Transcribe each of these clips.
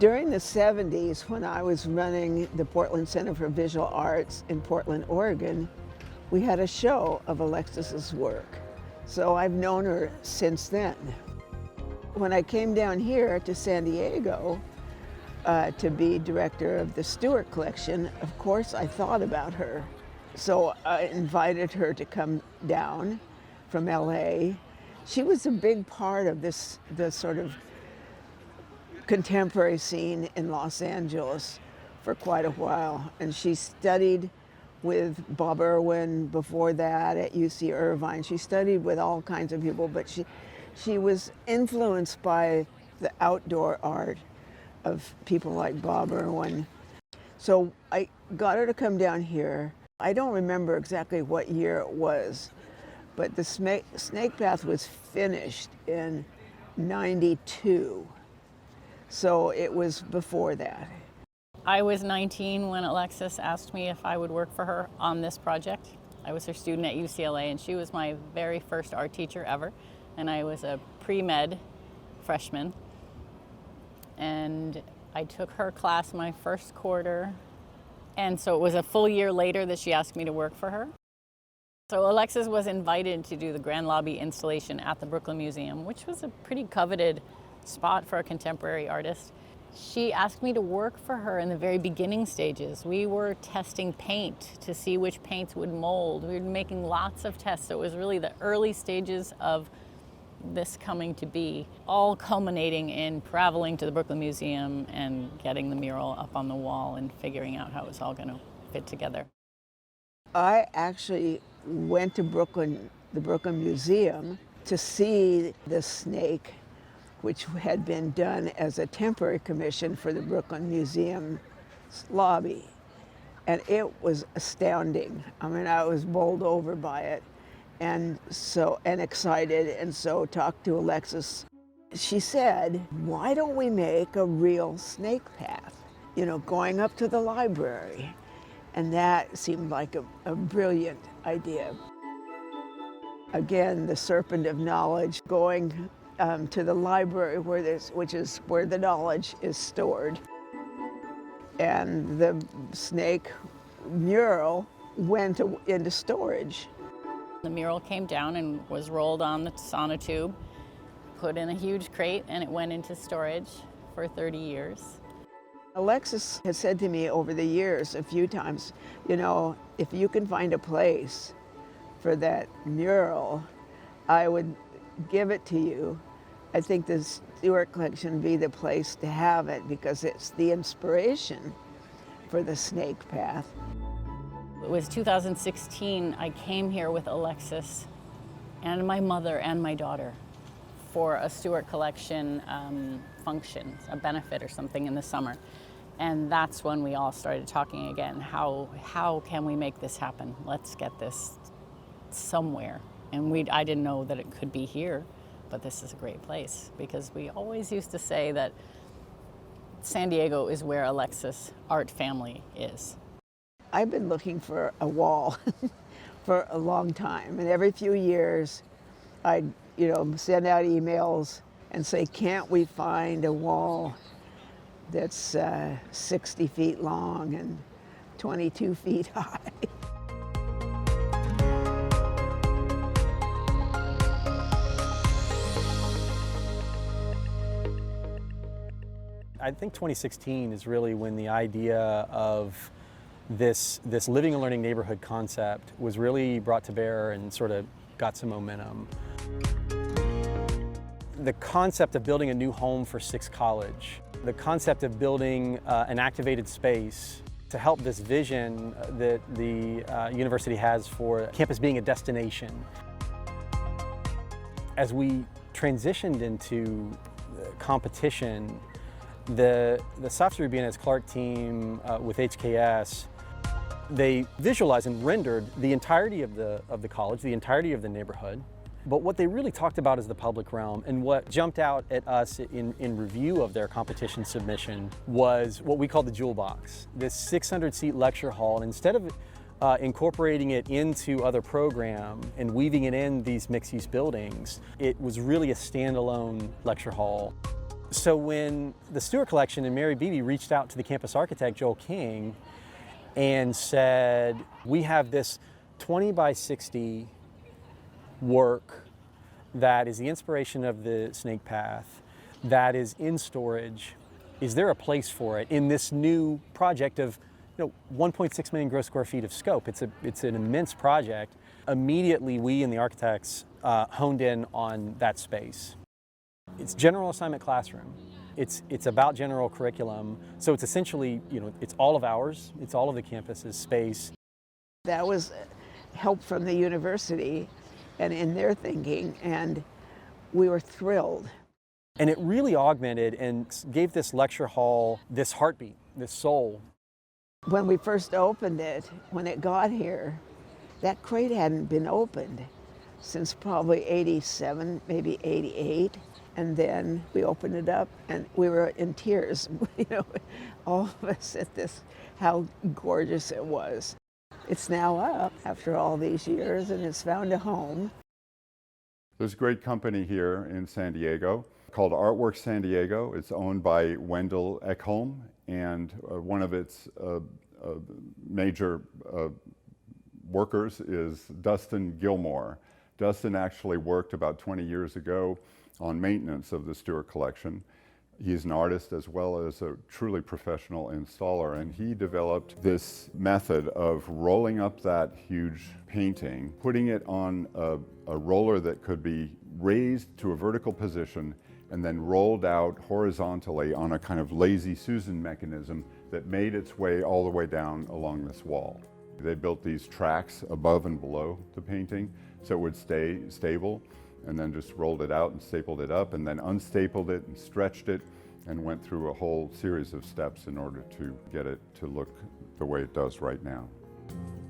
During the 70s, when I was running the Portland Center for Visual Arts in Portland, Oregon, we had a show of Alexis's work. So I've known her since then. When I came down here to San Diego to be director of the Stuart collection, of course I thought about her. So I invited her to come down from LA. She was a big part of the sort of contemporary scene in Los Angeles for quite a while. And she studied with Bob Irwin before that at UC Irvine. She studied with all kinds of people, but she was influenced by the outdoor art of people like Bob Irwin. So I got her to come down here. I don't remember exactly what year it was, but the snake path was finished in '92. So it was before that. I was 19 when Alexis asked me if I would work for her on this project. I was her student at UCLA, and she was my very first art teacher ever. And I was a pre-med freshman. And I took her class my first quarter. And so it was a full year later that she asked me to work for her. So Alexis was invited to do the Grand Lobby installation at the Brooklyn Museum, which was a pretty coveted spot for a contemporary artist. She asked me to work for her in the very beginning stages. We were testing paint to see which paints would mold. We were making lots of tests. So it was really the early stages of this coming to be, all culminating in traveling to the Brooklyn Museum and getting the mural up on the wall and figuring out how it was all going to fit together. I actually went to the Brooklyn Museum to see the snake, which had been done as a temporary commission for the Brooklyn Museum lobby. And it was astounding. I mean, I was bowled over by it and excited, and so talked to Alexis. She said, why don't we make a real snake path, going up to the library? And that seemed like a brilliant idea. Again, the serpent of knowledge, going to the library which is where the knowledge is stored. And the snake mural went into storage. The mural came down and was rolled on the sonotube, put in a huge crate, and it went into storage for 30 years. Alexis has said to me over the years a few times, if you can find a place for that mural, I would give it to you. I think the Stuart collection would be the place to have it because it's the inspiration for the snake path. It was 2016, I came here with Alexis and my mother and my daughter for a Stuart collection function, a benefit or something in the summer. And that's when we all started talking again. How can we make this happen? Let's get this somewhere. And I didn't know that it could be here, but this is a great place because we always used to say that San Diego is where Alexis' art family is. I've been looking for a wall for a long time, and every few years I'd send out emails and say, can't we find a wall that's 60 feet long and 22 feet high? I think 2016 is really when the idea of this living and learning neighborhood concept was really brought to bear and sort of got some momentum. The concept of building a new home for Six College, the concept of building an activated space to help this vision that the university has for campus being a destination. As we transitioned into competition, the Sophs Rubianez Clark team with HKS, they visualized and rendered the entirety of the college, the entirety of the neighborhood. But what they really talked about is the public realm, and what jumped out at us in review of their competition submission was what we call the jewel box, this 600-seat lecture hall. And instead of incorporating it into other program and weaving it in these mixed-use buildings, it was really a standalone lecture hall. So when the Stuart Collection and Mary Beebe reached out to the campus architect, Joel King, and said, we have this 20 by 60 work that is the inspiration of the snake path, that is in storage. Is there a place for it in this new project of 1.6 million gross square feet of scope? It's an immense project. Immediately, we and the architects honed in on that space. It's general assignment classroom. It's about general curriculum. So it's essentially, it's all of ours. It's all of the campus's space. That was help from the university and in their thinking, and we were thrilled. And it really augmented and gave this lecture hall this heartbeat, this soul. When we first opened it, when it got here, that crate hadn't been opened since probably 87, maybe 88. And then we opened it up and we were in tears, all of us at this, how gorgeous it was. It's now up after all these years and it's found a home. There's a great company here in San Diego called Artwork San Diego. It's owned by Wendell Ekholm, and one of its major workers is Dustin Gilmore. Dustin actually worked about 20 years ago on maintenance of the Stuart Collection. He's an artist as well as a truly professional installer, and he developed this method of rolling up that huge painting, putting it on a roller that could be raised to a vertical position and then rolled out horizontally on a kind of lazy Susan mechanism that made its way all the way down along this wall. They built these tracks above and below the painting so it would stay stable, and then just rolled it out and stapled it up and then unstapled it and stretched it and went through a whole series of steps in order to get it to look the way it does right now.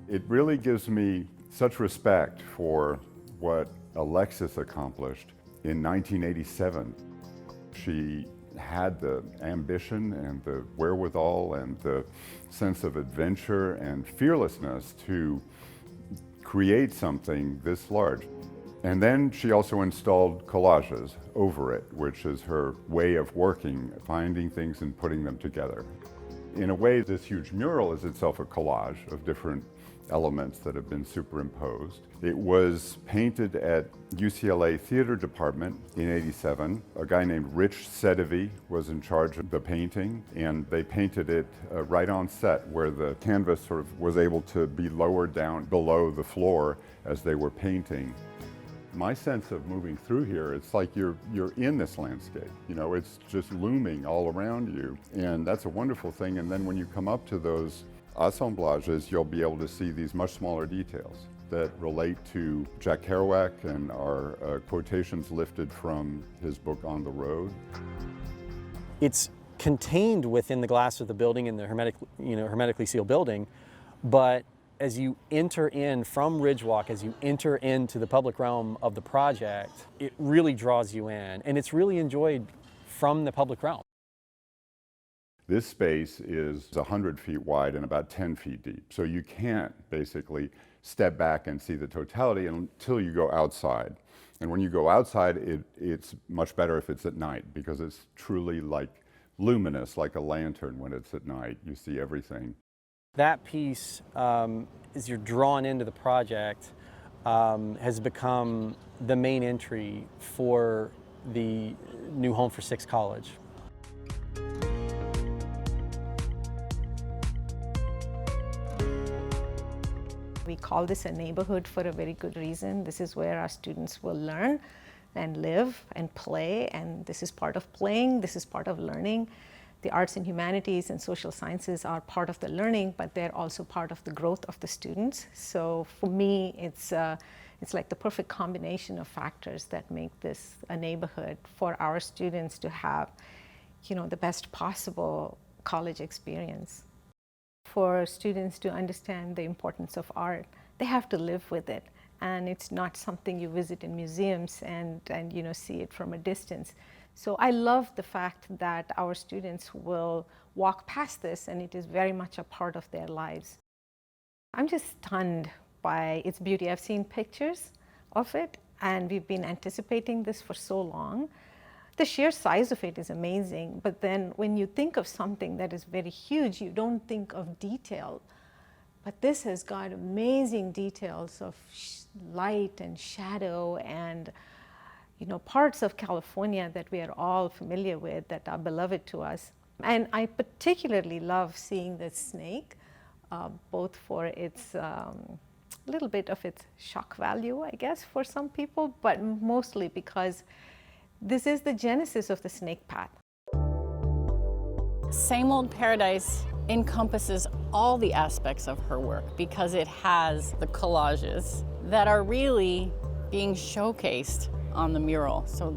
It really gives me such respect for what Alexis accomplished in 1987. She had the ambition and the wherewithal and the sense of adventure and fearlessness to create something this large. And then she also installed collages over it, which is her way of working, finding things and putting them together. In a way, this huge mural is itself a collage of different elements that have been superimposed. It was painted at UCLA Theater Department in '87. A guy named Rich Sedevi was in charge of the painting, and they painted it right on set where the canvas sort of was able to be lowered down below the floor as they were painting. My sense of moving through here, it's like you're in this landscape. It's just looming all around you, and that's a wonderful thing. And then when you come up to those assemblages, you'll be able to see these much smaller details that relate to Jack Kerouac and are quotations lifted from his book On the Road. It's contained within the glass of the building in the hermetically sealed building, but as you enter in from Ridgewalk, as you enter into the public realm of the project, it really draws you in, and it's really enjoyed from the public realm. This space is 100 feet wide and about 10 feet deep, so you can't basically step back and see the totality until you go outside. And when you go outside, it's much better if it's at night, because it's truly like luminous, like a lantern when it's at night. You see everything. That piece, as you're drawn into the project, has become the main entry for the new Home for Six College. We call this a neighborhood for a very good reason. This is where our students will learn and live and play, and this is part of playing, this is part of learning. The arts and humanities and social sciences are part of the learning, but they're also part of the growth of the students. So for me, it's like the perfect combination of factors that make this a neighborhood for our students to have, the best possible college experience. For students to understand the importance of art, they have to live with it. And it's not something you visit in museums and see it from a distance. So I love the fact that our students will walk past this and it is very much a part of their lives. I'm just stunned by its beauty. I've seen pictures of it and we've been anticipating this for so long. the sheer size of it is amazing, but then when you think of something that is very huge, you don't think of detail. But this has got amazing details of light and shadow and, you know, parts of California that we are all familiar with, that are beloved to us. And I particularly love seeing the snake, both for its little bit of its shock value, I guess, for some people, but mostly because this is the genesis of the snake path. Same Old Paradise encompasses all the aspects of her work because it has the collages that are really being showcased on the mural. So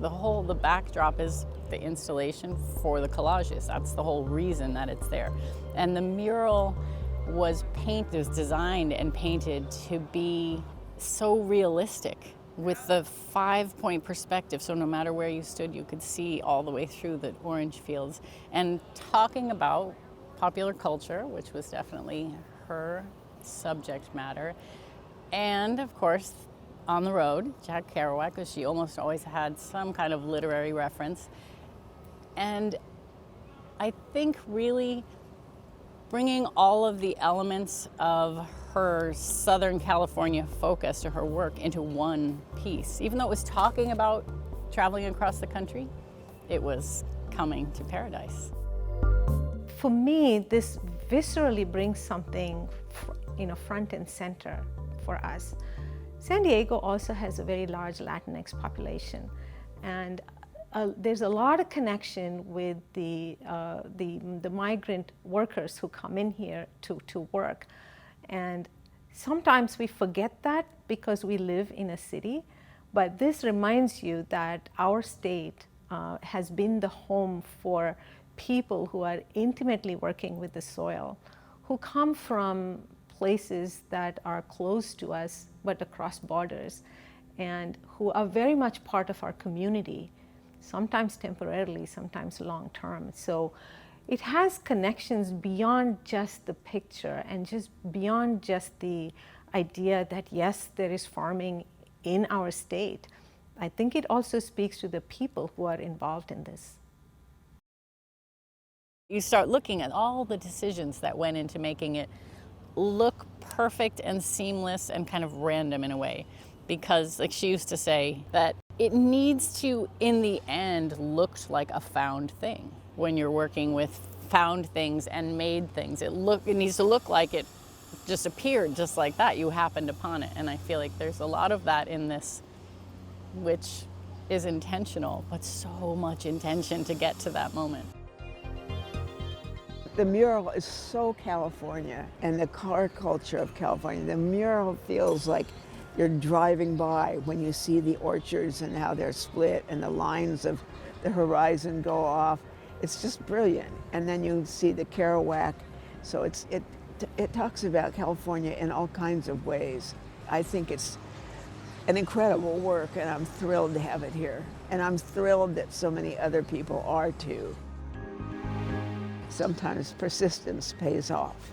the backdrop is the installation for the collages. That's the whole reason that it's there. And the mural was designed and painted to be so realistic with the 5-point perspective. So no matter where you stood, you could see all the way through the orange fields. And talking about popular culture, which was definitely her subject matter. And of course, on the road, Jack Kerouac, because she almost always had some kind of literary reference. And I think really bringing all of the elements of her Southern California focus to her work into one piece. Even though it was talking about traveling across the country, it was coming to paradise. For me, this viscerally brings something, front and center for us. San Diego also has a very large Latinx population, and there's a lot of connection with the migrant workers who come in here to work. And sometimes we forget that because we live in a city, but this reminds you that our state has been the home for people who are intimately working with the soil, who come from places that are close to us but across borders, and who are very much part of our community, sometimes temporarily, sometimes long term. So it has connections beyond just the picture and just beyond just the idea that yes, there is farming in our state. I think it also speaks to the people who are involved in this. You start looking at all the decisions that went into making it look perfect and seamless and kind of random in a way. Because, like she used to say, that it needs to, in the end, look like a found thing. When you're working with found things and made things, it needs to look like it just appeared just like that. You happened upon it. And I feel like there's a lot of that in this, which is intentional, but so much intention to get to that moment. The mural is so California, and the car culture of California. The mural feels like you're driving by when you see the orchards and how they're split and the lines of the horizon go off. It's just brilliant. And then you see the Kerouac. So it talks about California in all kinds of ways. I think it's an incredible work, and I'm thrilled to have it here. And I'm thrilled that so many other people are too. Sometimes persistence pays off.